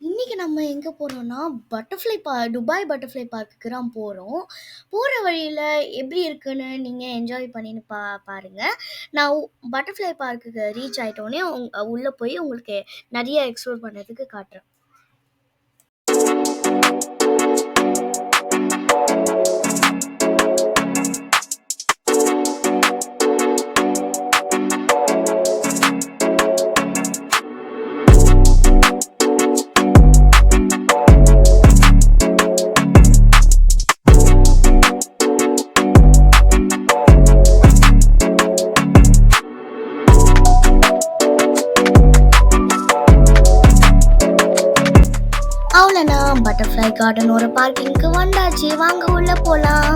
இன்னைக்கு நம்ம எங்கே போகிறோம்னா துபாய் பட்டர்ஃப்ளை பார்க்குக்கு தான் போகிறோம். போகிற வழியில் எப்படி இருக்குன்னு நீங்கள் என்ஜாய் பண்ணின்னு பாருங்கள். நான் பட்டர்ஃப்ளை பார்க்குக்கு ரீச் ஆகிட்டோன்னே உள்ளே போய் உங்களுக்கு நிறைய எக்ஸ்ப்ளோர் பண்ணுறதுக்கு காட்டுறேன். அவ்வளோண்ணா, பட்டர்ஃப்ளை கார்டனோட பார்க்கிங்க்கு வந்தாச்சு. வாங்க உள்ள போலாம்.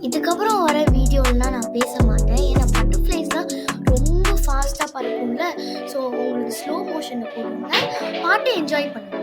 இதுக்கப்புறம் வர வீடியோலாம் நான் பேச மாட்டேன். ஏன்னா பட்டர்ஃப்ளைஸ் தான் ரொம்ப ஃபாஸ்ட்டாக பறக்கும்ல. ஸோ உங்களுக்கு ஸ்லோ மோஷனில் போடுங்க, பாட்டு என்ஜாய் பண்ணுங்க.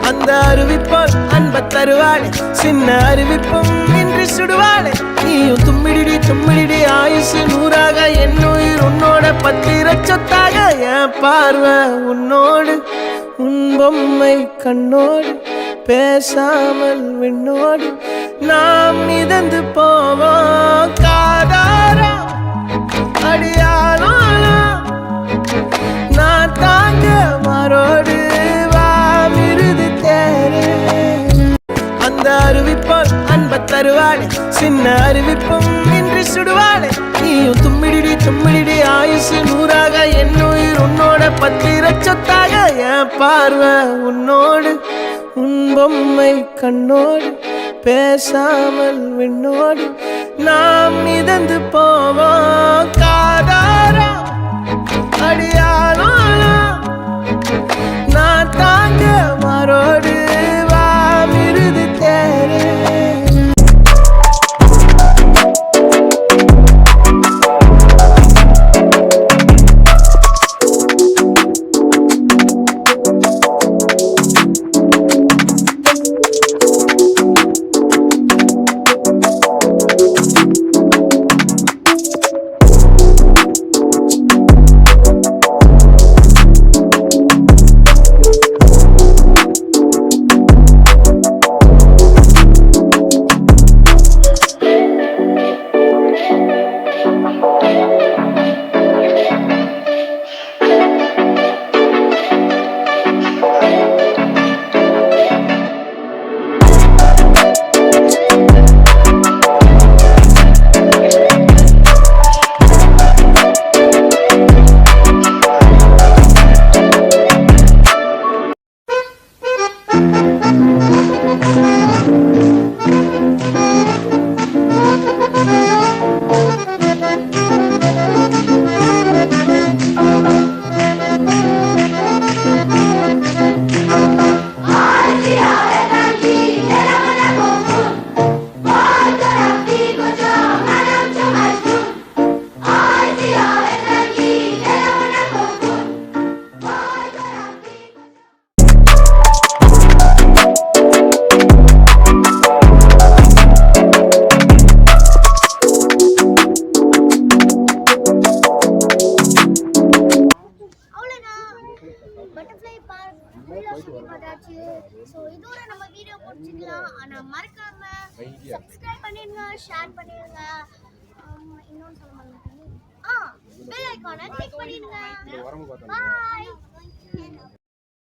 அந்த அறிவிப்பால் அன்ப தருவாளே, சின்ன அறிவிப்பும் இன்றி சுடுவாளே. நீயும் தும்மிடிடி தும்மிடிடி ஆயுசு நூறாக, என் உயிர் உன்னோட பத்திர சொத்தாக. என் பார்வை உன்னோடு, உன் பொம்மை கண்ணோடு, பேசாமல் விண்ணோடு நாம் மிதந்து போவோம். காதாரா அடியாளோ நான் தாங்க மாறோடு அந்த அறிவிப்பால் அன்ப தருவாளே, சின்ன அறிவிப்பும் இன்றி சுடுவாளே. நீயும் தும்மிடிடி தும்மிடிடி ஆயுசு நூறாக, என் உயிர் உன்னோட பத்திர சொத்தாக. என் பார்வை உன்னோடு, உன் பொம்மை கண்ணோடு, பேசாமல் விண்ணோடு நாம் மிதந்து போவோம். காதாரா அடியாளோ நான் தாங்க மாறோடு வாமிருது தேரே. எல்லாம் சுத்தி பார்த்தாச்சு. ஸோ இதோட நம்ம வீடியோ முடிச்சுக்கலாம். ஆனால் மறக்காம சப்ஸ்கிரைப் பண்ணிடுங்க, ஷேர் பண்ணிடுங்க. இன்னொன்று சொல்ல மாட்டேன். பெல் ஐக்கானை கிளிக் பண்ணிடுங்க. பாய்.